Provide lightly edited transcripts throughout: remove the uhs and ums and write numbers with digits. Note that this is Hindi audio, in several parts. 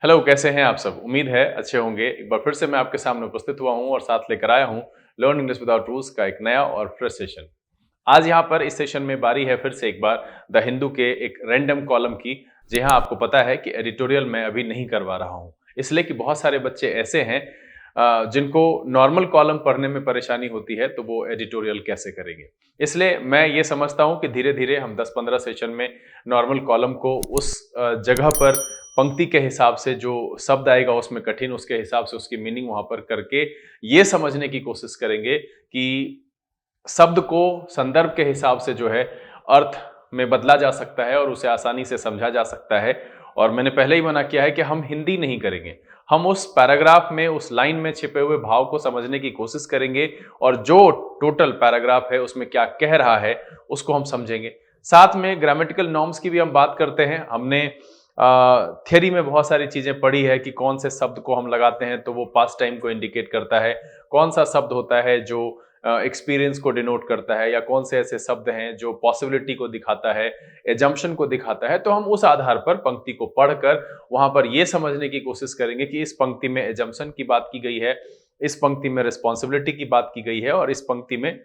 हेलो, कैसे हैं आप सब? उम्मीद है अच्छे होंगे। एक बार फिर से मैं आपके सामने उपस्थित हुआ हूँ और साथ लेकर आया हूँ लर्न इंग्लिश विदाउट रूल्स का एक नया और फ्रेश सेशन। आज यहाँ पर इस सेशन में बारी है फिर से एक बार द हिंदू के एक रैंडम कॉलम की। जी हाँ, आपको पता है कि एडिटोरियल मैं अभी नहीं करवा रहा हूँ। इसलिए कि बहुत सारे बच्चे ऐसे हैं जिनको नॉर्मल कॉलम पढ़ने में परेशानी होती है, तो वो एडिटोरियल कैसे करेंगे? इसलिए मैं ये समझता हूँ कि धीरे-धीरे हम 10-15 सेशन में नॉर्मल कॉलम को उस जगह पर पंक्ति के हिसाब से जो शब्द आएगा उसमें कठिन, उसके हिसाब से उसकी मीनिंग वहाँ पर करके ये समझने की कोशिश करेंगे कि शब्द को संदर्भ के हिसाब से जो है अर्थ में बदला जा सकता है और उसे आसानी से समझा जा सकता है। और मैंने पहले ही मना किया है कि हम हिंदी नहीं करेंगे, हम उस पैराग्राफ में, उस लाइन में छिपे हुए भाव को समझने की कोशिश करेंगे और जो टोटल पैराग्राफ है उसमें क्या कह रहा है उसको हम समझेंगे। साथ में ग्रामेटिकल नॉर्म्स की भी हम बात करते हैं। हमने थियरी में बहुत सारी चीजें पढ़ी है कि कौन से शब्द को हम लगाते हैं तो वो पास्ट टाइम को इंडिकेट करता है, कौन सा शब्द होता है जो एक्सपीरियंस को डिनोट करता है, या कौन से ऐसे शब्द हैं जो पॉसिबिलिटी को दिखाता है, एजम्पशन को दिखाता है। तो हम उस आधार पर पंक्ति को पढ़कर वहां पर यह समझने की कोशिश करेंगे कि इस पंक्ति में एजम्पशन की बात की गई है, इस पंक्ति में रिस्पॉन्सिबिलिटी की बात की गई है और इस पंक्ति में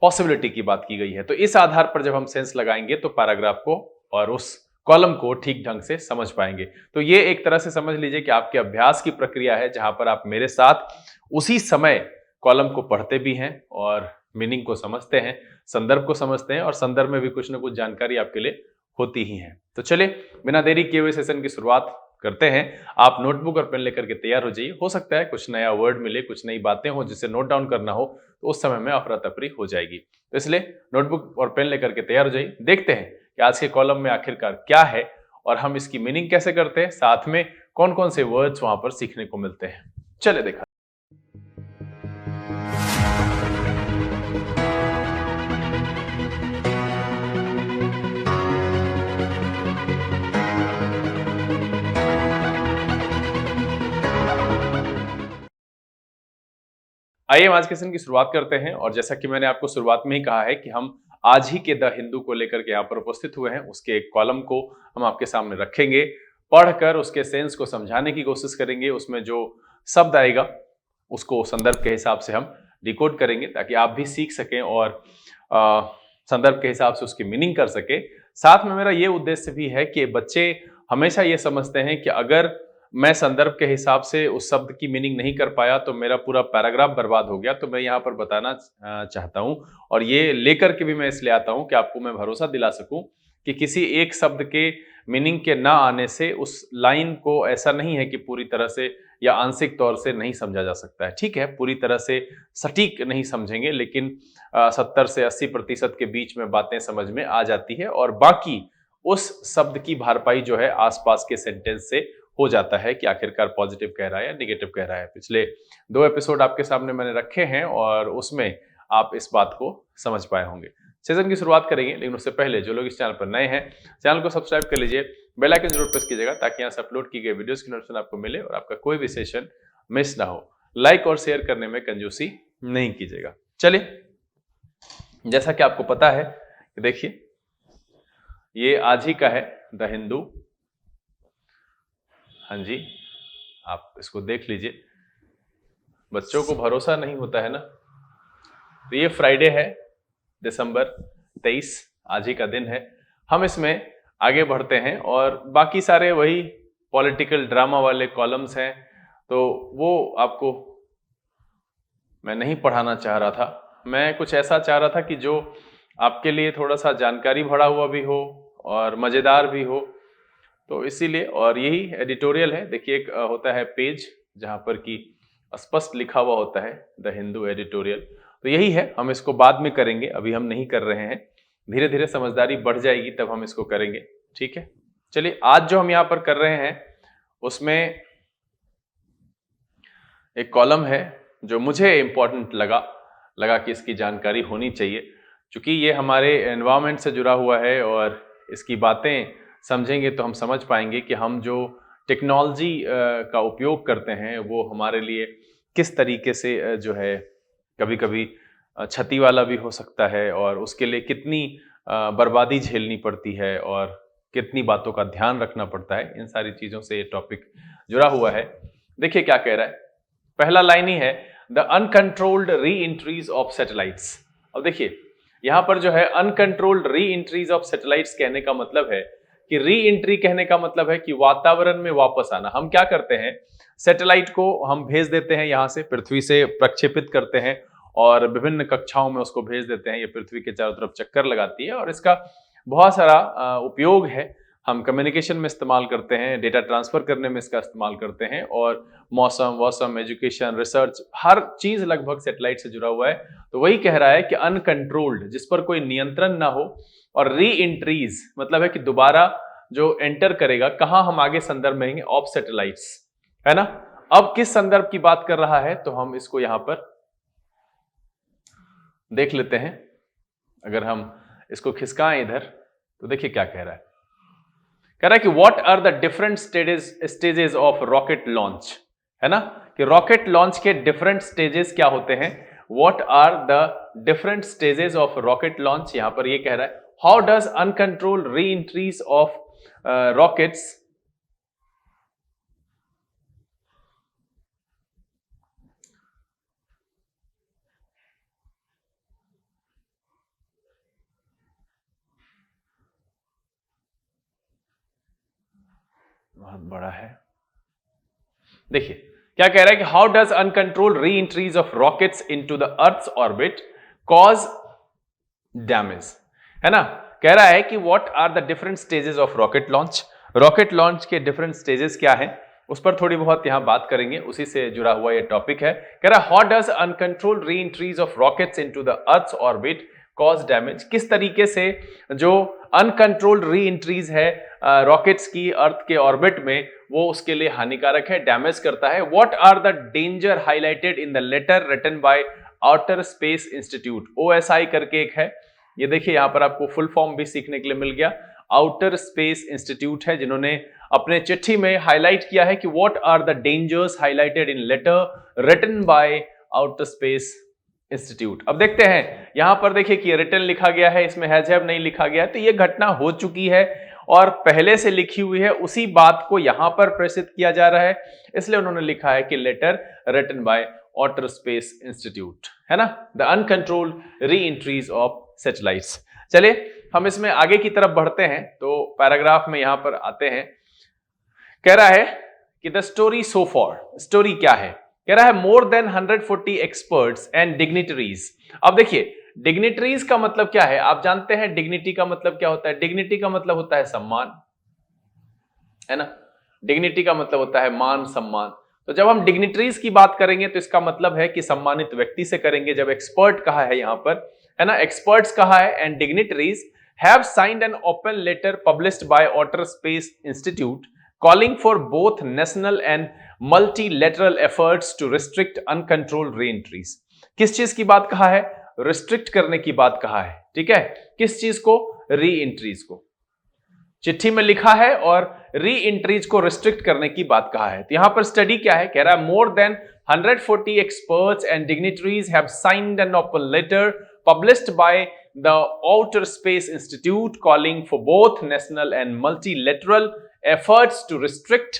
पॉसिबिलिटी की बात की गई है। तो इस आधार पर जब हम सेंस लगाएंगे तो पैराग्राफ को और उस कॉलम को ठीक ढंग से समझ पाएंगे। तो ये एक तरह से समझ लीजिए कि आपके अभ्यास की प्रक्रिया है, जहां पर आप मेरे साथ उसी समय कॉलम को पढ़ते भी हैं और मीनिंग को समझते हैं, संदर्भ को समझते हैं और संदर्भ में भी कुछ ना कुछ जानकारी आपके लिए होती ही है। तो चलिए बिना देरी किए हुए सेशन की शुरुआत करते हैं। आप नोटबुक और पेन लेकर के तैयार हो जाइए। हो सकता है कुछ नया वर्ड मिले, कुछ नई बातें हो जिसे नोट डाउन करना हो, तो उस समय में अफरा तफरी हो जाएगी। तो इसलिए नोटबुक और पेन लेकर के तैयार हो जाइए। देखते हैं कि आज के कॉलम में आखिरकार क्या है और हम इसकी मीनिंग कैसे करते हैं, साथ में कौन कौन से वर्ड्स वहां पर सीखने को मिलते हैं। चले देखा। आइए हम आज के सेशन की शुरुआत करते हैं। और जैसा कि मैंने आपको शुरुआत में ही कहा है कि हम आज ही के द हिंदू को लेकर के यहाँ पर उपस्थित हुए हैं, उसके एक कॉलम को हम आपके सामने रखेंगे, पढ़कर उसके सेंस को समझाने की कोशिश करेंगे। उसमें जो शब्द आएगा उसको संदर्भ के हिसाब से हम डिकोड करेंगे ताकि आप भी सीख सकें और अ, संदर्भ के हिसाब से उसकी मीनिंग कर सके। साथ में मेरा ये उद्देश्य भी है कि बच्चे हमेशा ये समझते हैं कि अगर मैं संदर्भ के हिसाब से उस शब्द की मीनिंग नहीं कर पाया तो मेरा पूरा पैराग्राफ बर्बाद हो गया। तो मैं यहाँ पर बताना चाहता हूँ और ये लेकर के भी मैं इसलिए आता हूँ कि आपको मैं भरोसा दिला सकूं कि किसी एक शब्द के मीनिंग के ना आने से उस लाइन को ऐसा नहीं है कि पूरी तरह से या आंशिक तौर से नहीं समझा जा सकता है। ठीक है, पूरी तरह से सटीक नहीं समझेंगे, लेकिन 70 से 80% के बीच में बातें समझ में आ जाती है और बाकी उस शब्द की भारपाई जो है आसपास के सेंटेंस से हो जाता है कि आखिरकार पॉजिटिव कह रहा है या नेगेटिव कह रहा है। पिछले 2 एपिसोड आपके सामने मैंने रखे हैं और उसमें आप इस बात को समझ पाए होंगे। सेशन की शुरुआत करेंगे, लेकिन उससे पहले जो लोग इस चैनल पर नए हैं, चैनल को सब्सक्राइब कर लीजिए, बेल आइकन जरूर प्रेस कीजिएगा ताकि यहाँ से अपलोड की गई वीडियोस की नोटिफिकेशन आपको मिले और आपका कोई भी सेशन मिस ना हो। लाइक और शेयर करने में कंजूसी नहीं कीजिएगा। चलिए, जैसा कि आपको पता है, देखिए ये आज ही का है द हिंदू। हाँ जी, आप इसको देख लीजिए। बच्चों को भरोसा नहीं होता है ना। तो ये फ्राइडे है, दिसंबर 23, आज ही का दिन है। हम इसमें आगे बढ़ते हैं और बाकी सारे वही पॉलिटिकल ड्रामा वाले कॉलम्स हैं, तो वो आपको मैं नहीं पढ़ाना चाह रहा था। मैं कुछ ऐसा चाह रहा था कि जो आपके लिए थोड़ा सा जानकारी भरा हुआ भी हो और मजेदार भी हो। तो इसीलिए, और यही एडिटोरियल है। देखिए एक होता है पेज जहां पर कि स्पष्ट लिखा हुआ होता है द हिंदू एडिटोरियल। तो यही है, हम इसको बाद में करेंगे, अभी हम नहीं कर रहे हैं। धीरे धीरे समझदारी बढ़ जाएगी तब हम इसको करेंगे। ठीक है, चलिए आज जो हम यहाँ पर कर रहे हैं उसमें एक कॉलम है जो मुझे इंपॉर्टेंट लगा कि इसकी जानकारी होनी चाहिए, क्योंकि ये हमारे एनवायरनमेंट से जुड़ा हुआ है और इसकी बातें समझेंगे तो हम समझ पाएंगे कि हम जो टेक्नोलॉजी का उपयोग करते हैं वो हमारे लिए किस तरीके से जो है कभी कभी क्षति वाला भी हो सकता है और उसके लिए कितनी बर्बादी झेलनी पड़ती है और कितनी बातों का ध्यान रखना पड़ता है। इन सारी चीज़ों से ये टॉपिक जुड़ा हुआ है। देखिए क्या कह रहा है, पहला लाइन ही है, the uncontrolled re-entries of satellites. अब देखिए यहां पर जो है uncontrolled re-entries of satellites कहने का मतलब है कि री एंट्री कहने का मतलब है कि वातावरण में वापस आना। हम क्या करते हैं, सैटेलाइट को हम भेज देते हैं, यहां से पृथ्वी से प्रक्षेपित करते हैं और विभिन्न कक्षाओं में उसको भेज देते हैं। ये पृथ्वी के चारों तरफ चक्कर लगाती है और इसका बहुत सारा उपयोग है। हम कम्युनिकेशन में इस्तेमाल करते हैं, डेटा ट्रांसफर करने में इसका इस्तेमाल करते हैं, और मौसम, एजुकेशन, रिसर्च, हर चीज लगभग सैटेलाइट से जुड़ा हुआ है। तो वही कह रहा है कि अनकंट्रोल्ड, जिस पर कोई नियंत्रण ना हो, और री एंट्रीज मतलब है कि दोबारा जो एंटर करेगा, कहां, हम आगे संदर्भ में आएंगे, ऑफ सैटेलाइट्स, है ना। अब किस संदर्भ की बात कर रहा है, तो हम इसको यहां पर देख लेते हैं। अगर हम इसको खिसकाएं इधर, तो देखिए क्या कह रहा है, कह रहा है कि what are the different stages of rocket launch, है ना, कि रॉकेट लॉन्च के डिफरेंट स्टेजेस क्या होते हैं। What are the different stages of rocket launch, यहां पर ये कह रहा है how does uncontrolled re-entries of rockets बहुत बड़ा है। देखिए क्या कह रहा है कि how does uncontrolled re-entries of rockets into the earth's orbit cause damage, है ना। कह रहा है कि what are the different stages of rocket launch, rocket launch के डिफरेंट स्टेजेस क्या हैं, उस पर थोड़ी बहुत यहां बात करेंगे, उसी से जुड़ा हुआ ये टॉपिक है। कह रहा है how does uncontrolled re-entries of rockets into the earth's orbit cause damage, किस तरीके से जो अनकंट्रोल्ड री एंट्रीज है रॉकेट्स की अर्थ के ऑर्बिट में, वो उसके लिए हानिकारक है, डैमेज करता है। What are the danger highlighted in the letter written by outer space institute, OSI करके एक है, ये देखिए यहां पर आपको फुल फॉर्म भी सीखने के लिए मिल गया। आउटर स्पेस इंस्टीट्यूट है जिन्होंने अपने चिट्ठी में हाईलाइट किया है कि what are the dangers highlighted in letter written by outer space institute. अब देखते हैं यहां पर, देखिए कि रिटन लिखा गया है, इसमें हैजैब नहीं लिखा गया है, तो ये घटना हो चुकी है और पहले से लिखी हुई है, उसी बात को यहां पर प्रेषित किया जा रहा है, इसलिए उन्होंने लिखा है कि letter written by outer space institute, है ना, the uncontrolled re-entries of satellites. चलिए हम इसमें आगे की तरफ बढ़ते हैं, तो पैराग्राफ में यहां पर आते हैं। कह रहा है कि the story so for, story क्या है, कह रहा है more than 140 experts and dignitaries. अब देखिए डिग्निटरीज का मतलब क्या है, आप जानते हैं डिग्निटी का मतलब क्या होता है, डिग्निटी का मतलब होता है सम्मान, है ना, डिग्निटी का मतलब होता है मान, सम्मान। तो जब हम डिग्निटरीज की बात करेंगे तो इसका मतलब है कि सम्मानित व्यक्ति से करेंगे। जब एक्सपर्ट कहा है यहां पर, है ना, एक्सपर्ट्स कहा है, and dignitaries have signed an open letter published by outer space institute calling for both national and multilateral efforts to restrict uncontrolled re-entries। किस चीज की बात कहा है, रिस्ट्रिक्ट करने की बात कहा है, ठीक है, किस चीज को, री एंट्रीज को चिट्ठी में लिखा है और री एंट्रीज को रिस्ट्रिक्ट करने की बात कहा है। तो यहां पर स्टडी क्या है, कह रहा है more than 140 experts and dignitaries have signed an open letter published by the Outer Space Institute calling for both national and multilateral efforts to restrict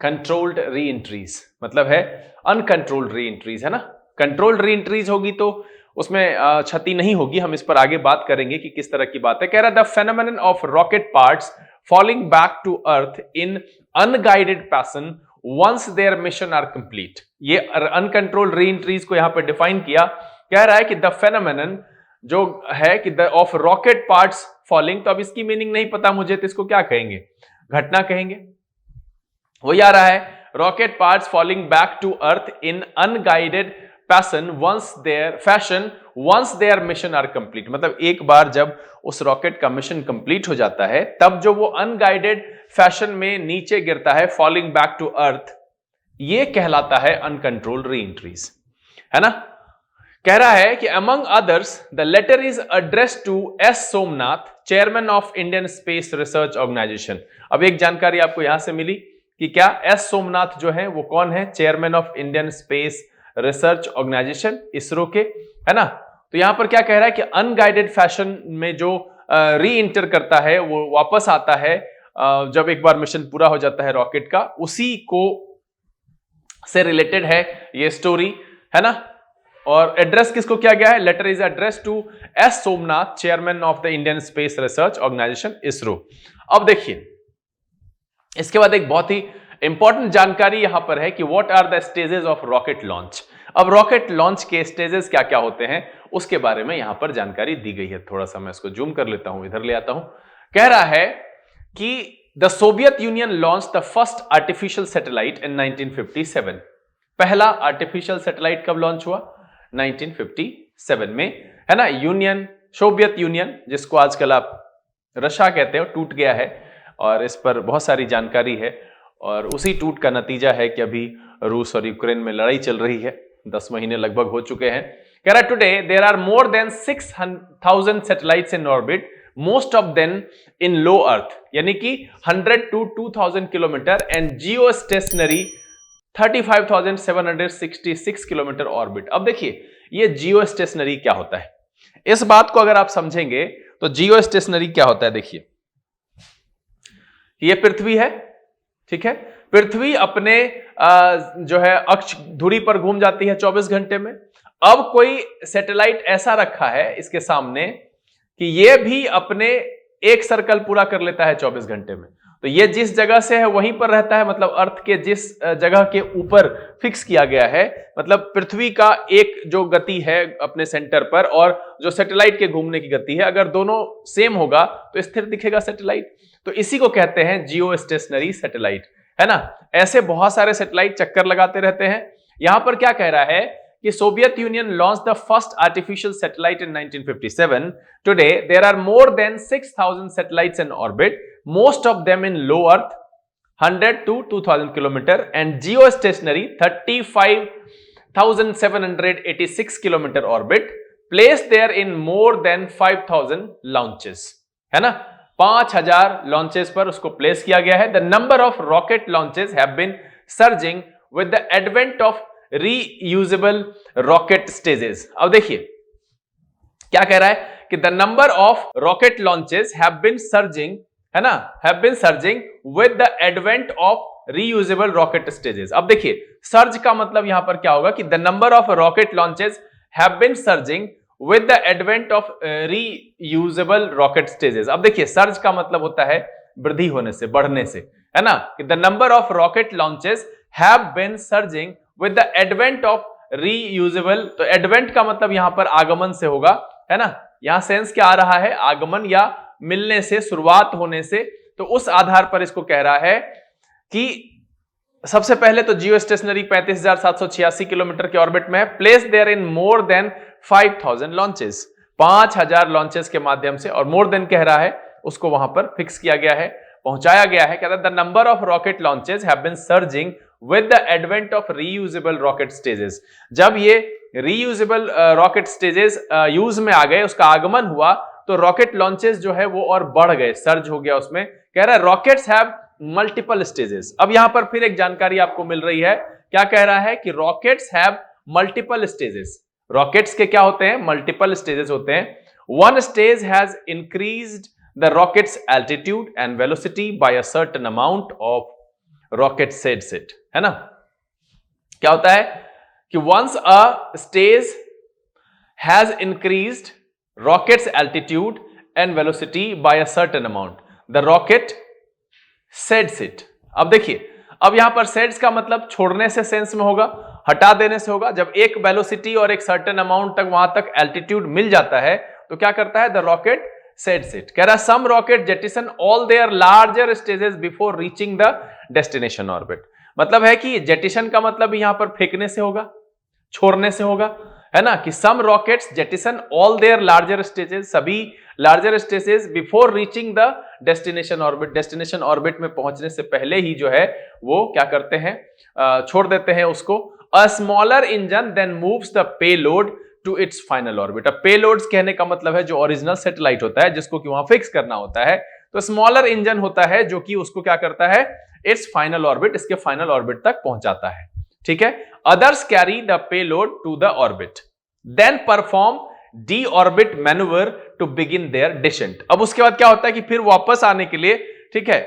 controlled re-entries। मतलब है uncontrolled re-entries, है ना, controlled re-entries होगी तो उसमें क्षति नहीं होगी, हम इस पर आगे बात करेंगे कि किस तरह की बात है। कह रहा है the phenomenon of rocket parts falling back to earth in unguided fashion once their mission are complete। ये uncontrolled re-entries को यहां पर डिफाइन किया, कह रहा है कि द phenomenon जो है कि the of rocket parts falling, तो अब इसकी मीनिंग नहीं पता मुझे, तो इसको क्या कहेंगे, घटना कहेंगे। वही आ रहा है, rocket parts falling back to earth in unguided fashion once their mission are complete. मतलब एक बार जब उस रॉकेट का मिशन कंप्लीट हो जाता है, तब जो वो अनगाइडेड फैशन में नीचे गिरता है, फॉलिंग बैक टू अर्थ, ये कहलाता है अनकंट्रोल्ड री एंट्रीज, है ना। कह रहा है कि among others the letter is addressed to S Somnath, chairman of Indian space research organisation. अब एक जानकारी आपको यहां से मिली कि क्या एस सोमनाथ जो है वो कौन है, chairman of Indian space research organisation, ISRO के, है ना। तो यहां पर क्या कह रहा है कि अनगाइडेड फैशन में जो री इंटर करता है, वो वापस आता है जब एक बार मिशन पूरा हो जाता है रॉकेट का, उसी को से रिलेटेड है ये स्टोरी, है ना। और एड्रेस किसको किया गया है? Letter is address to S Somnath, chairman of the Indian space research organisation ISRO. अब देखिए इसके बाद एक बहुत ही इंपॉर्टेंट जानकारी यहां पर है कि what are the stages of rocket launch. अब रॉकेट लॉन्च के स्टेजेस क्या क्या होते हैं उसके बारे में यहां पर जानकारी दी गई है। थोड़ा सा मैं इसको जूम कर लेता हूं, इधर ले आता हूं। कह रहा है कि the Soviet Union launch the first artificial satellite in 1957। पहला आर्टिफिशियल सैटेलाइट कब लॉन्च हुआ? 1957 में, है ना। यूनियन, सोवियत यूनियन जिसको आजकल आप रशिया कहते हो, टूट गया है और इस पर बहुत सारी जानकारी है। और उसी टूट का नतीजा है कि अभी रूस और यूक्रेन में लड़ाई चल रही है, 10 महीने लगभग हो चुके हैं। कह रहा today there are more than 6000 satellites in orbit, most of them in low earth, यानी कि 100 to 2000 kilometre, and geostationary 35,766 kilometre orbit. अब देखिए ये जियो स्टेशनरी क्या होता है, इस बात को अगर आप समझेंगे तो जियो स्टेशनरी क्या होता है। देखिए ये पृथ्वी है, ठीक है। पृथ्वी अपने जो है अक्ष धुरी पर घूम जाती है 24 घंटे में। अब कोई सैटेलाइट ऐसा रखा है इसके सामने कि ये भी अपने एक सर्कल पूरा कर लेता है 24 घंटे में। तो ये जिस जगह से है वहीं पर रहता है, मतलब अर्थ के जिस जगह के ऊपर फिक्स किया गया है, मतलब पृथ्वी का एक जो गति है अपने सेंटर पर और जो सैटेलाइट के घूमने की गति है, अगर दोनों सेम होगा तो स्थिर दिखेगा सैटेलाइट। तो इसी को कहते हैं जियो स्टेशनरी सैटेलाइट, है ना। ऐसे बहुत सारे सैटेलाइट चक्कर लगाते रहते हैं। यहां पर क्या कह रहा है कि Soviet Union launch the first artificial satellite in 1957। Today there are more than 6000 satellites in orbit, most of them in low earth 100 to 2000 kilometer, and geostationary 35,786 kilometer orbit, placed there in more than 5000 launches, है ना। 5000 लॉन्चेस पर उसको प्लेस किया गया है। The number of rocket launches have been surging with the advent of reusable rocket stages. अब देखिए क्या कह रहा है कि the number of rocket launches have been surging, है ना, have been surging with the advent of reusable rocket stages। अब देखिए सर्ज का मतलब यहां पर क्या होगा कि the number of rocket launches have been surging with the advent of reusable rocket stages। अब देखिए सर्ज का मतलब होता है वृद्धि होने से, बढ़ने से, है ना, कि the number of rocket launches have been surging with the advent of reusable। तो advent का मतलब यहां पर आगमन से होगा, है ना। यहां सेंस क्या आ रहा है? आगमन या मिलने से, शुरुआत होने से। तो उस आधार पर इसको कह रहा है कि सबसे पहले तो जियो स्टेशनरी 35,786 किलोमीटर के ऑर्बिट में है, place there in more than 5000 launches, 5000 launches के माध्यम से, और मोर देन कह रहा है उसको वहां पर फिक्स किया गया है, पहुंचाया गया है। कहता है the number of rocket launches have been surging with the advent of reusable rocket stages. जब ये रीयूजेबल रॉकेट स्टेजेस यूज में आ गए, उसका आगमन हुआ, तो रॉकेट लॉन्चेस जो है वो और बढ़ गए, सर्ज हो गया उसमें। कह रहा है रॉकेट्स हैव मल्टीपल स्टेजेस। अब यहां पर फिर एक जानकारी आपको मिल रही है, क्या कह रहा है कि rockets have multiple stages. Rockets के क्या होते हैं? मल्टीपल स्टेजेस होते हैं। One stage has increased the rocket's altitude and velocity by a certain amount of rocket set, है ना। क्या होता है कि once a stage has increased rocket's altitude and velocity by a certain amount, the rocket sets it। अब देखिए, अब यहां पर sets का मतलब छोड़ने से सेंस में होगा, हटा देने से होगा। जब एक वेलोसिटी और एक सर्टेन अमाउंट तक वहां तक एल्टीट्यूड मिल जाता है तो क्या करता है? The rocket sets it। कह रहा है some rocket jettison all their larger stages before reaching the destination orbit। मतलब है कि जेटिशन का मतलब यहां पर फेंकने से होगा, छोड़ने से होगा, है ना, कि some rockets jettison all their larger stages, सभी larger stages before reaching the destination orbit. Destination orbit में पहुंचने से पहले ही जो है वो क्या करते हैं? छोड़ देते हैं उसको। A smaller engine then moves the payload to its final orbit. अब पेलोड्स कहने का मतलब है जो ओरिजिनल सैटेलाइट होता है, जिसको कि वहां फिक्स करना होता है। तो स्मॉलर इंजन होता है जो कि उसको क्या करता है? इट्स फाइनल ऑर्बिट, इसके फाइनल ऑर्बिट तक पहुंचाता है, ठीक है। Others carry the payload to the orbit, then perform de-orbit maneuver to begin their descent। अब उसके बाद क्या होता है कि फिर वापस आने के लिए, ठीक है,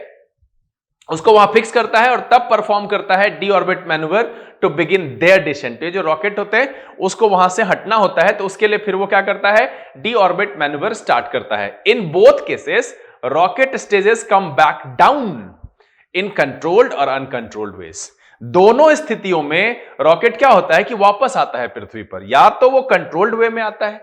उसको वहां फिक्स करता है और तब परफॉर्म करता है deorbit manoeuvre to begin their descent. ये जो रॉकेट होते हैं उसको वहां से हटना होता है, तो उसके लिए फिर वो क्या करता है, डी ऑर्बिट मैन्यूवर स्टार्ट करता है। In both cases rocket stages come back down in controlled और अनकंट्रोल्ड वेज। दोनों स्थितियों में रॉकेट क्या होता है कि वापस आता है पृथ्वी पर, या तो वो कंट्रोल्ड वे में आता है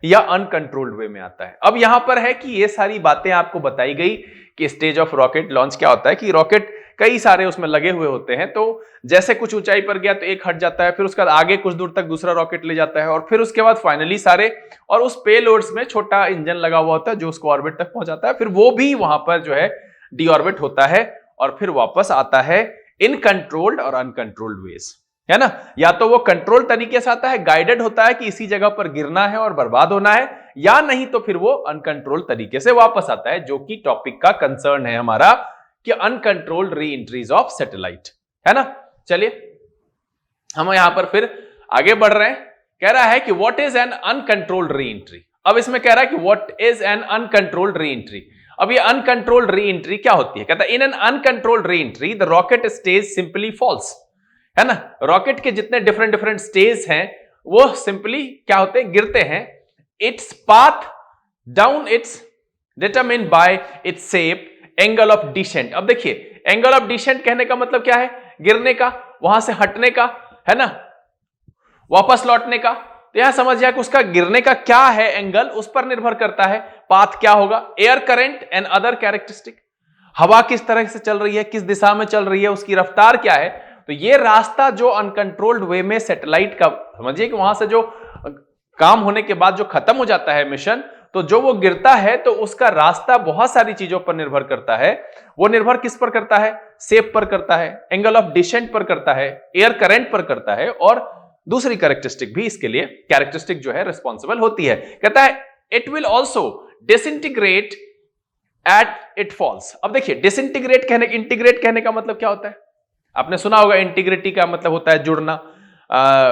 या अनकंट्रोल्ड वे में आता है। अब यहां पर है कि ये सारी बातें आपको बताई गई कि स्टेज ऑफ रॉकेट लॉन्च क्या होता है, कि रॉकेट कई सारे उसमें लगे हुए होते हैं, तो जैसे कुछ ऊंचाई पर गया तो एक हट जाता है, फिर उसके बाद आगे कुछ दूर तक दूसरा रॉकेट ले जाता है, और फिर उसके बाद फाइनली सारे, और उस पेलोड्स में छोटा इंजन लगा हुआ होता है जो उसको ऑर्बिट तक पहुंचाता है, फिर वो भी वहां पर जो है डी ऑर्बिट होता है और फिर वापस आता है इन कंट्रोल्ड और अनकंट्रोल्ड वेज, है ना। या तो वो कंट्रोल तरीके से आता है, गाइडेड होता है कि इसी जगह पर गिरना है और बर्बाद होना है, या नहीं तो फिर वो अनकंट्रोल तरीके से वापस आता है, जो कि टॉपिक का कंसर्न है हमारा, कि uncontrolled re-entries of satellite, है ना। चलिए हम यहां पर फिर आगे बढ़ रहे हैं। कह रहा है कि what is an uncontrolled re-entry. अब इसमें कह रहा है कि what is an uncontrolled re-entry. अब ये अनकंट्रोल्ड री एंट्री क्या होती है, कहता है in an uncontrolled re-entry the rocket stage simply falls, है ना। रॉकेट के जितने डिफरेंट डिफरेंट स्टेज हैं वो सिंपली क्या होते हैं, गिरते हैं। Its path down it's determined by its shape angle of descent. अब देखिए एंगल ऑफ डिसेंट कहने का मतलब क्या है, गिरने का, वहां से हटने का, है ना, वापस लौटने का। तो यहां समझ जाए कि उसका गिरने का क्या है एंगल, उस पर निर्भर करता है पाथ क्या होगा। Air current and other characteristic, हवा किस तरह से चल रही है, किस दिशा में चल रही है, उसकी रफ्तार क्या है। तो ये रास्ता जो अनकंट्रोल्ड वे में सैटेलाइट का, समझिए कि वहां से जो काम होने के बाद जो खत्म हो जाता है मिशन, तो जो वो गिरता है तो उसका रास्ता बहुत सारी चीजों पर निर्भर करता है। वो निर्भर किस पर करता है, शेप पर करता है, एंगल ऑफ डिसेंट पर करता है, एयर करंट पर करता है, और दूसरी कैरेक्टरिस्टिक भी इसके लिए कैरेक्टरिस्टिक जो है रिस्पॉन्सिबल होती है। कहता है it will also disintegrate at it falls. अब देखिए डिसइंटीग्रेट कहने, इंटीग्रेट कहने का मतलब क्या होता है, आपने सुना होगा, इंटीग्रिटी का मतलब होता है जुड़ना,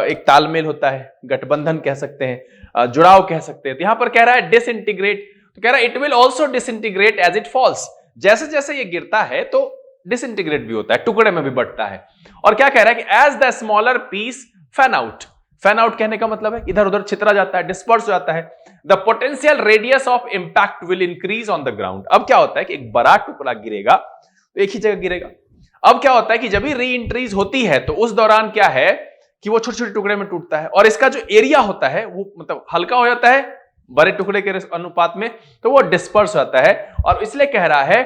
एक तालमेल होता है, गठबंधन कह सकते हैं, जुड़ाव कह सकते हैं। तो यहां पर कह रहा है डिसइंटीग्रेट, तो कह रहा है it will also disintegrate as it falls. जैसे जैसे ये गिरता है तो डिसइंटीग्रेट भी होता है, टुकड़े में भी बढ़ता है। और क्या कह रहा है कि as the smaller piece fan out, fan out कहने का मतलब है इधर उधर छितरा जाता है, डिस्पर्स हो जाता है। The potential radius of impact will increase on the ground. अब क्या होता है कि एक बड़ा टुकड़ा गिरेगा तो एक ही जगह गिरेगा। अब क्या होता है कि जब भी री एंट्रीज होती है तो उस दौरान क्या है कि वो छोटे छोटे टुकड़े में टूटता है, और इसका जो एरिया होता है वो मतलब हल्का हो जाता है बड़े टुकड़े के अनुपात में, तो वो डिस्पर्स होता है। और इसलिए कह रहा है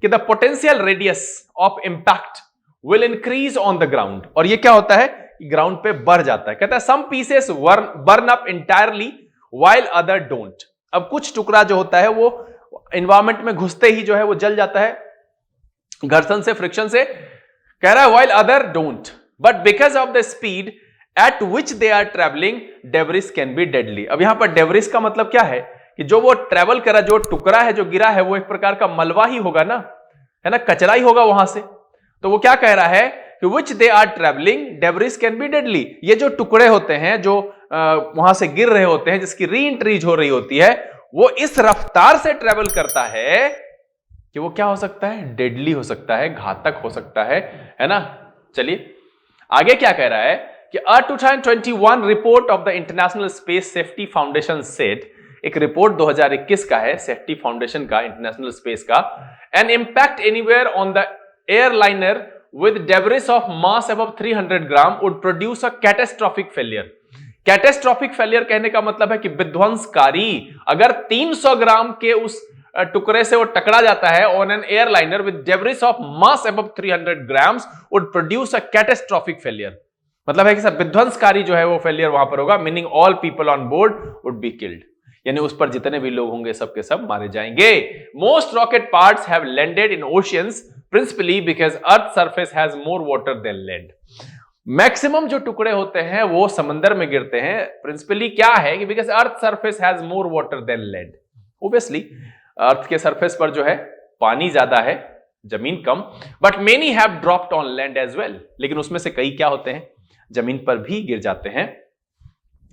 कि the potential radius of impact will increase on the ground. और ये क्या होता है, ग्राउंड पे बढ़ जाता है। कहता है some pieces burn up entirely while other don't. अब कुछ टुकड़ा जो होता है वो एनवायरमेंट में घुसते ही जो है वो जल जाता है घर्षण से, फ्रिक्शन से। कह रहा है while other don't, but because of the speed at which they are travelling debris can be deadly. अब यहां पर डेब्रिस का मतलब क्या है कि जो वो ट्रेवल करा, जो टुकड़ा है जो गिरा है वो एक प्रकार का मलबा ही होगा ना, है ना, कचरा ही होगा वहां से। तो वो क्या कह रहा है कि which they are travelling debris can be deadly. ये जो टुकड़े होते हैं जो वहां से गिर रहे होते हैं, जिसकी री एंट्रीज हो रही होती है, वो इस रफ्तार से ट्रेवल करता है कि वो क्या हो सकता है, डेडली हो सकता है, घातक हो सकता है ना। चलिए आगे क्या कह रहा है कि अ 2021 report of the international space safety foundation said, एक रिपोर्ट 2021 का है सेफ्टी फाउंडेशन का, इंटरनेशनल स्पेस का, an impact anywhere on the airliner with debris of mass above 300 gram would produce a catastrophic failure। Catastrophic failure कहने का मतलब है कि विध्वंसकारी, अगर 300 ग्राम के उस टुकड़े से वो टकरा जाता है on an airliner with debris of mass above 300 grams would produce a catastrophic failure. मतलब है कि सब विध्वंसकारी जो है वो फेलियर वहां पर होगा, meaning all people on board would be killed, यानी उस पर जितने भी लोग होंगे सब के सब मारे जाएंगे। Most rocket parts have landed in oceans principally because earth surface has more water than land। Maximum जो टुकड़े होते हैं वो समंदर में गिरते हैं, प्रिंसिपली क्या है कि because earth surface has more water than land। obviously अर्थ के सरफेस पर जो है पानी ज्यादा है, जमीन कम, but many have dropped on land as well। लेकिन उसमें से कई क्या होते हैं, जमीन पर भी गिर जाते हैं।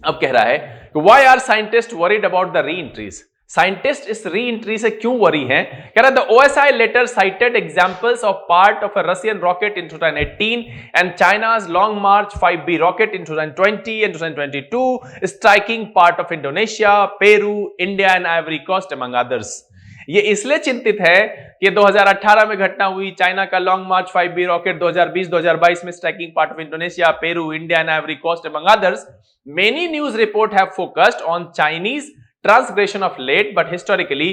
अब कह रहा है कि why are scientists worried about the re-entries। Scientist इस री एंट्री से क्यों वरी हैं? कह रहा है the OSI letter cited examples of part of a Russian rocket in 2018 and China's Long March 5B rocket in 2020 and 2022 striking part of Indonesia, Peru, India and Ivory Coast among others. ये इसलिए चिंतित है कि 2018 में घटना हुई, चाइना का लॉन्ग मार्च 5B रॉकेट 2020-2022 में striking part of Indonesia, Peru, India and Ivory Coast among others. Many news report have focused on Chinese transgression of late, but historically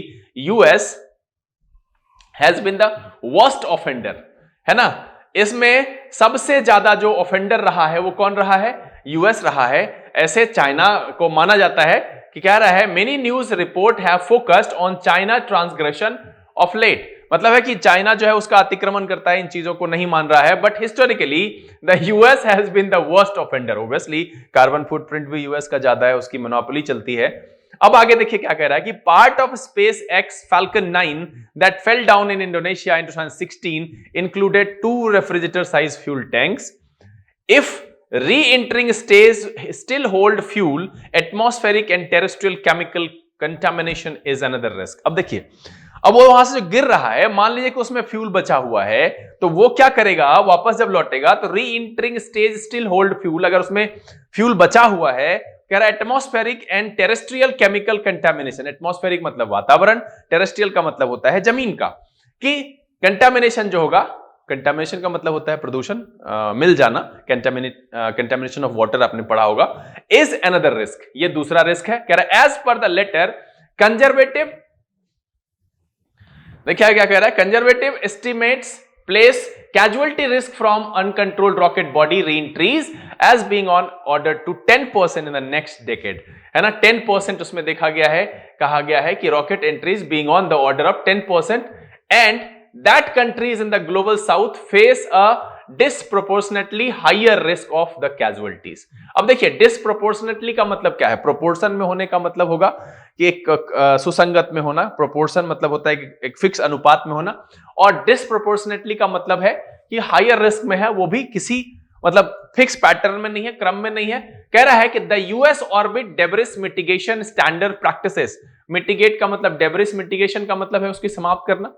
US has been the worst offender, है ना? इसमें सबसे ज्यादा जो ऑफेंडर रहा है वो कौन रहा है? यूएस रहा है। ऐसे चाइना को माना जाता है कि क्या रहा है, many news report have focused on China transgression of late, मतलब है कि चाइना जो है उसका अतिक्रमण करता है, इन चीजों को नहीं मान रहा है। But historically the US has been the worst offender. Obviously carbon footprint भी यूएस का ज्यादा है, उसकी मोनोपोली चलती है। अब आगे देखिए क्या कह रहा है कि part of space x falcon 9 that fell down in Indonesia in 2016 included 2 refrigerator size fuel tanks. If re-entering stays still hold fuel, atmospheric and terrestrial chemical contamination is another risk। अब देखिए, अब वो वहां से जो गिर रहा है, मान लीजिए कि उसमें फ्यूल बचा हुआ है, तो वो क्या करेगा, वापस जब लौटेगा तो री-एंटरिंग स्टेज स्टिल होल्ड फ्यूल, अगर उसमें फ्यूल बचा हुआ है, कह रहा है atmospheric and terrestrial chemical contamination. Atmospheric मतलब वातावरण, टेरेस्ट्रियल का मतलब होता है जमीन का, कि कंटामिनेशन जो होगा, कंटामिनेशन का मतलब होता है प्रदूषण, मिल जाना, कंटामिनेशन ऑफ वाटर आपने पढ़ा होगा, इज अनदर रिस्क, ये दूसरा रिस्क है। कह रहा है as per the letter conservative, देखिए क्या कह रहा है, conservative estimates place casualty risk from uncontrolled rocket body re-entries as being on order to 10% in the next decade, है ना? 10% उसमें देखा गया है, कहा गया है कि rocket entries being on the order of 10%, and that countries in the global south face a disproportionately higher risk of the casualties। अब देखिए disproportionately का मतलब क्या है? प्रोपोर्शन में होने का मतलब होगा कि एक सुसंगत में होना, प्रोपोर्शन मतलब होता है कि एक फिक्स अनुपात में होना, और disproportionately का मतलब है कि हायर रिस्क में है, वो भी किसी मतलब फिक्स पैटर्न में नहीं है, क्रम में नहीं है। कह रहा है कि the US orbit debris mitigation standard practices, mitigate का मतलब, डेब्रिस मिटिगेशन का मतलब है उसकी समाप्त करना,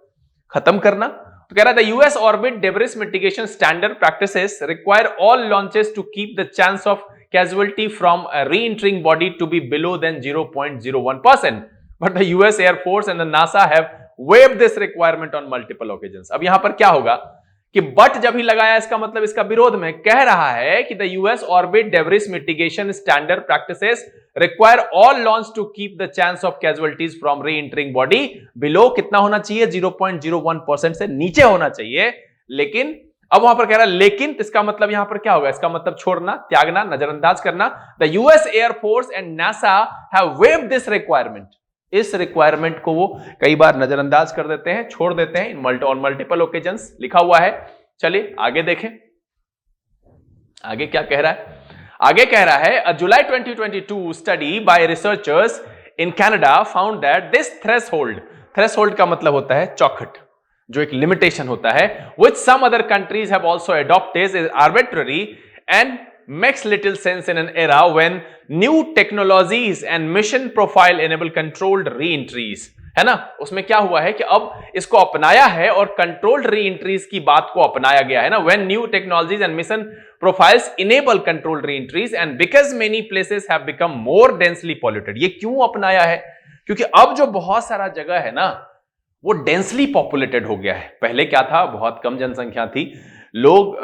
खत्म करना। तो कह रहा है the US orbit debris mitigation standard practices require all launches to keep the chance of casualty from a re-entering body to be below than 0.01%, but the US air force and the NASA have waived this requirement on multiple occasions. अब यहां पर क्या होगा कि बट जब ही लगाया, इसका मतलब इसका विरोध में कह रहा है कि the US orbit debris mitigation standard practices require all launch to keep the chance of casualties from re-entering body below, कितना होना चाहिए, 0.01% से नीचे होना चाहिए। लेकिन अब वहां पर कह रहा है लेकिन, इसका मतलब यहां पर क्या होगा, इसका मतलब छोड़ना, त्यागना, नजरअंदाज करना। The US air force and NASA have waived this requirement, इस रिक्वायरमेंट को वो कई बार नजरअंदाज कर देते हैं, छोड़ देते हैं, ऑन मल्टीपल ओकेजन्स लिखा हुआ है। चलिए आगे देखें, आगे क्या कह रहा है। आगे कह रहा है, a July 2022 study by researchers in Canada found that this threshold का मतलब होता है चौखट, जो एक लिमिटेशन होता है, which some other countries have also adopted, is arbitrary and makes little sense in an era when new technologies and mission profile enable controlled re-entries, है ना? उसमें क्या हुआ है कि अब इसको अपनाया है और कंट्रोल्ड री-एंट्रीज की बात को अपनाया गया है ना, when new technologies and mission profiles enable controlled re-entries and because many places have become more densely polluted। ये क्यों अपनाया है? क्योंकि अब जो बहुत सारा जगह है ना, वो डेंसली पॉपुलेटेड हो गया है। पहले क्या था, बहुत कम जनसंख्या थी, लोग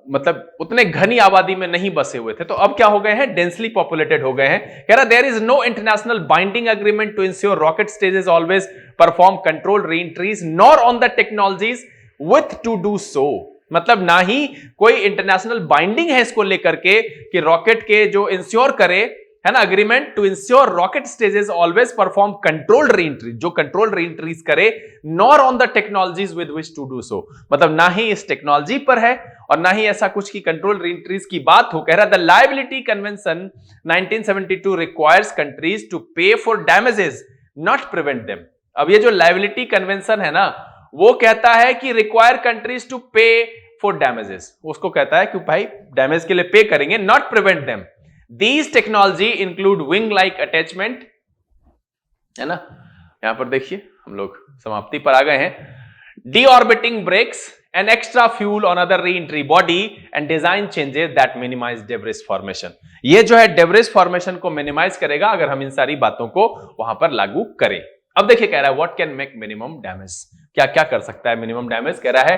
मतलब उतने घनी आबादी में नहीं बसे हुए थे, तो अब क्या हो गए हैं, डेंसली पॉपुलेटेड हो गए हैं। कह रहा there is no international binding agreement to ensure rocket stages always perform controlled re-entries nor on the technologies with to do so, मतलब ना ही कोई इंटरनेशनल बाइंडिंग है इसको लेकर के कि रॉकेट के जो इंश्योर करे, है ना, agreement to ensure rocket stages always perform controlled re-entry, जो कंट्रोल्ड री-एंट्रीज करे, nor on the technologies with which to do so, मतलब ना ही इस टेक्नोलॉजी पर है और ना ही ऐसा कुछ की कंट्रोल्ड री-एंट्रीज की बात हो। कह रहा the liability convention 1972 requires countries to pay for damages not prevent them. अब ये जो लायबिलिटी कन्वेंशन है ना, वो कहता है कि require countries to pay for damages, उसको कहता है कि भाई डैमेज के लिए पे करेंगे, not prevent them. These technology include wing-like attachment है ना। यहां पर देखिए हम लोग समाप्ति पर आ गए हैं। Deorbiting breaks an extra fuel on other re-entry body and design changes that minimize debris formation. ये जो है debris formation को minimize करेगा अगर हम इन सारी बातों को वहां पर लागू करें। अब देखिए कह रहा है what can make minimum damage, क्या क्या कर सकता है minimum damage। कह रहा है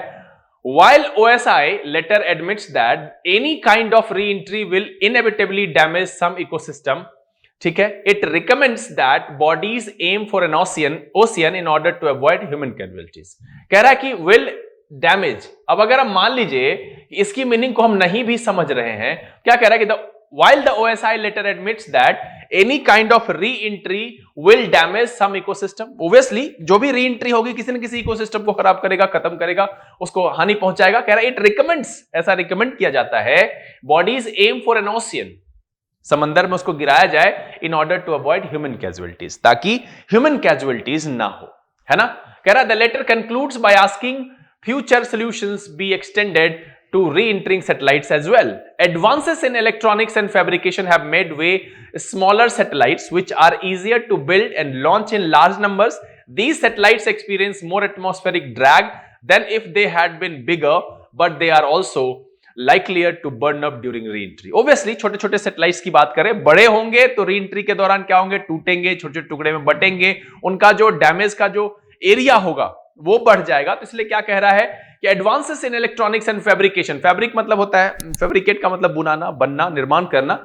while OSI later admits that any kind of re-entry will inevitably damage some ecosystem, ठीक है, it recommends that bodies aim for an ocean in order to avoid human casualties. कह रहा है कि विल डैमेज। अब अगर हम मान लीजिए इसकी मीनिंग को हम नहीं भी समझ रहे हैं, क्या कह रहा है कि while the OSI later admits that any kind of re-entry will damage some ecosystem, obviously जो भी re-entry होगी किसी न किसी इकोसिस्टम को खराब करेगा, खत्म करेगा, उसको हानि पहुंचाएगा। कह रहा है इट रिकमेंड्स, ऐसा रिकमेंड किया जाता है, bodies aim for an ocean, समंदर में उसको गिराया जाए in order to avoid human casualties, ताकि ह्यूमन कैजुअलिटीज ना हो, है ना। कह रहा the letter concludes by asking future solutions be extended to re-entering satellites as well. Advances in electronics and fabrication have made way smaller satellites which are easier to build and launch in large numbers. These satellites experience more atmospheric drag than if they had been bigger, but they are also likelier to burn up during re-entry. Obviously छोटे छोटे सैटेलाइट्स की बात करें, बड़े होंगे तो री-एंट्री के दौरान क्या होंगे, टूटेंगे, छोटे छोटे टुकड़े में बटेंगे, उनका जो डैमेज का जो एरिया होगा वो बढ़ जाएगा। तो इसलिए क्या कह रहा है कि advances in electronics and fabrication, fabric मतलब होता है, फैब्रिकेट का मतलब बुनाना, बनना, निर्माण करना।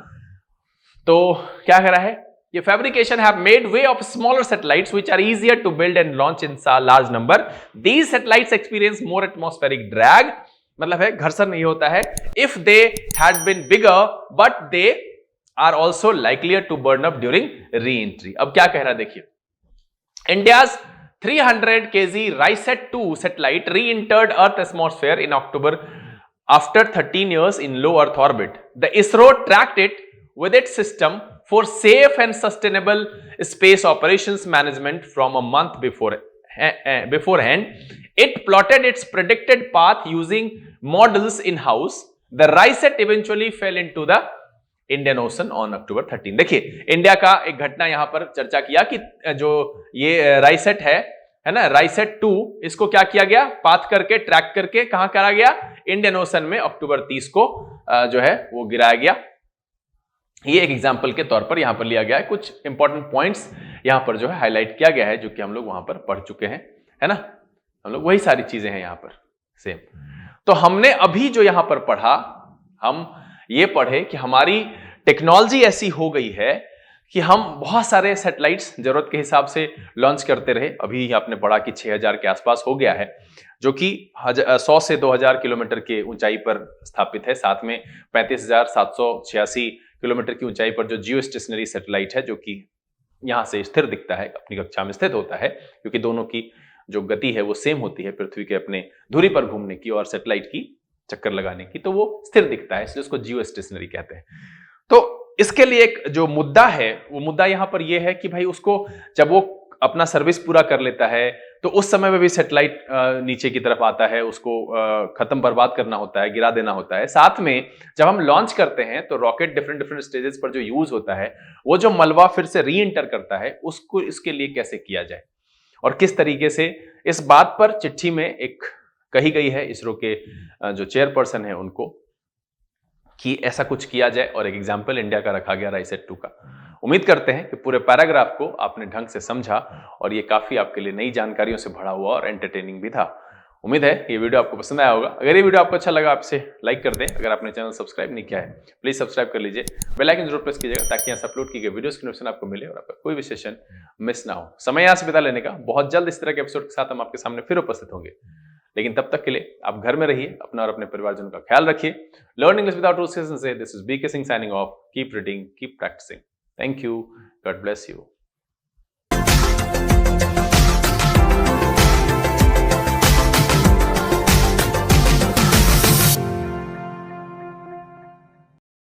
तो क्या कह रहा है, ये fabrication have made way of smaller satellites which are easier to build and launch in large number. These satellites experience more atmospheric drag, मतलब है घर्षण नहीं होता है। If they had been bigger but they are also likelier to burn up during re-entry. अब क्या कह रहा है देखिए, India's 300 kg RISAT-2 satellite re-entered Earth atmosphere in October after 13 years in low Earth orbit. The ISRO tracked it with its system for safe and sustainable space operations management from a month beforehand. It plotted its predicted path using models in-house. The RISAT eventually fell into the Indian ocean on October 13। देखिए इंडिया का एक घटना यहां पर चर्चा किया कि जो ये राइसेट है ना, RISAT-2, इसको क्या किया गया, पाथ करके, ट्रैक करके कहां करा गया, इंडियन ओशन में अक्टूबर 30 को जो है वो गिराया गया। ये एक एग्जांपल के तौर पर यहां पर लिया गया है, कुछ इंपॉर्टेंट पॉइंट्स यहां पर जो है हाईलाइट किया गया है, जो कि हम लोग वहां पर पढ़ चुके हैं, है ना। हम लोग वही सारी चीजें हैं यहां पर सेम। तो हमने अभी जो यहां पर पढ़ा, हम ये पढ़े कि हमारी टेक्नोलॉजी ऐसी हो गई है कि हम बहुत सारे सैटेलाइट्स जरूरत के हिसाब से लॉन्च करते रहे। अभी आपने पढ़ा कि 6000 के आसपास हो गया है, जो कि 100 से 2000 किलोमीटर के ऊंचाई पर स्थापित है। साथ में 35,786 किलोमीटर की ऊंचाई पर जो जियो स्टेशनरी सैटेलाइट है, जो कि यहां से स्थिर दिखता है, अपनी कक्षा में स्थित होता है, क्योंकि दोनों की जो गति है वो सेम होती है, पृथ्वी के अपने धुरी पर घूमने की और सैटेलाइट की चक्कर लगाने की, तो वो स्थिर दिखता है, इसलिए उसको जियो स्टेशनरी कहते हैं। तो इसके लिए एक जो मुद्दा है, वो मुद्दा यहां पर यह है कि भाई उसको जब वो अपना सर्विस पूरा कर लेता है तो उस समय में भी सैटेलाइट नीचे की तरफ आता है, उसको खत्म बर्बाद करना होता है, गिरा देना होता है। साथ में जब हम लॉन्च करते हैं तो रॉकेट डिफरेंट स्टेजेस पर जो यूज होता है, वो जो मलबा फिर से री एंटर करता है, उसको इसके लिए कैसे किया जाए और किस तरीके से, इस बात पर चिट्ठी में एक कही गई है इसरो के जो चेयरपर्सन है उनको, कि ऐसा कुछ किया जाए, और एक एग्जाम्पल इंडिया का रखा गया RISAT-2 का। उम्मीद करते हैं कि पूरे पैराग्राफ को आपने ढंग से समझा और ये काफी आपके लिए नई जानकारियों से भरा हुआ और एंटरटेनिंग भी था। उम्मीद है ये वीडियो आपको पसंद आया होगा। अगर ये वीडियो आपको अच्छा लगा, आपसे लाइक कर दें। अगर आपने चैनल सब्सक्राइब नहीं किया है, प्लीज सब्सक्राइब कर लीजिए, बेल आइकन जरूर प्रेस कीजिएगा, ताकि यहाँ से अपलोड की गई वीडियोस की नोटिफिकेशन आपको मिले और आपका कोई भी सेशन मिस ना हो। समय यहाँ से बिता लेने का, बहुत जल्द इस तरह के एपिसोड के साथ हम आपके सामने फिर उपस्थित होंगे। लेकिन तब तक के लिए आप घर में रहिए, अपना और अपने परिवारजनों का ख्याल रखिए। लर्न इंग्लिश विदाउट रूल्स से this is BK Singh signing off. Keep reading, keep practising. Thank you, God bless you.